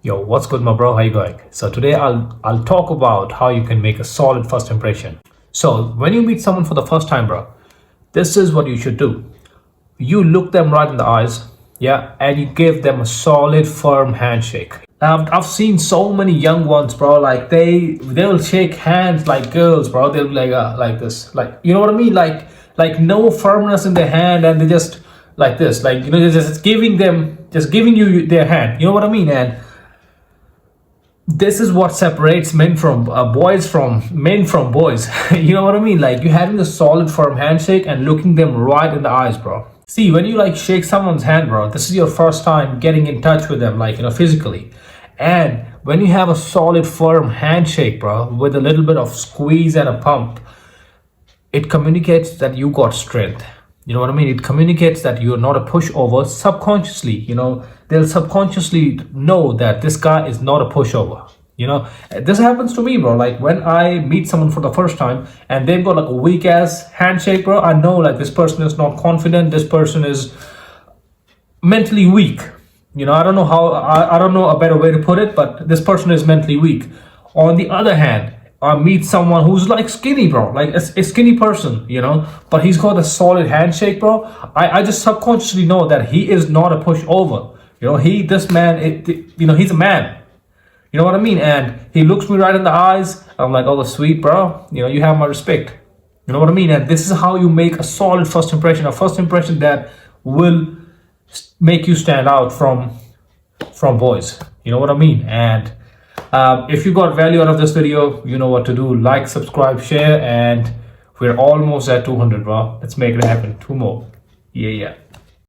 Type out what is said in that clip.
Yo, what's good, my bro? How you going? So today I'll talk about how you can make a solid first impression. So when you meet someone for the first time, bro, this is what you should do. You look them right in the eyes, yeah, and you give them a solid, firm handshake. I've seen so many young ones, bro. Like they'll shake hands like girls, bro. They'll be like this, like you know what I mean, like no firmness in their hand, and they just like this, like they're just giving you their hand. You know what I mean? And this is what separates men from boys from men from boys. You know what I mean? Like you having a solid firm handshake and looking them right in the eyes, bro. See, when you like shake someone's hand, bro, this is your first time getting in touch with them, like physically. And when you have a solid firm handshake, bro, with a little bit of squeeze and a pump, it communicates that you got strength. You know what I mean? It communicates that you're not a pushover. Subconsciously, they'll subconsciously know that this guy is not a pushover. This happens to me, bro. Like when I meet someone for the first time and they've got like a weak ass handshake, bro, I know like this person is not confident. This person is mentally weak. I don't know I don't know a better way to put it, but this person is mentally weak. On the other hand, I meet someone who's like skinny, bro, like a skinny person, but he's got a solid handshake, bro. I just subconsciously know that he is not a pushover. He's a man. You know what I mean? And he looks me right in the eyes. I'm like, oh, sweet, bro. You have my respect. You know what I mean? And this is how you make a solid first impression, a first impression that will make you stand out from boys. You know what I mean? And if you got value out of this video, you know what to do. Like, subscribe, share, and we're almost at 200, bro. Let's make it happen. 2 more. Yeah.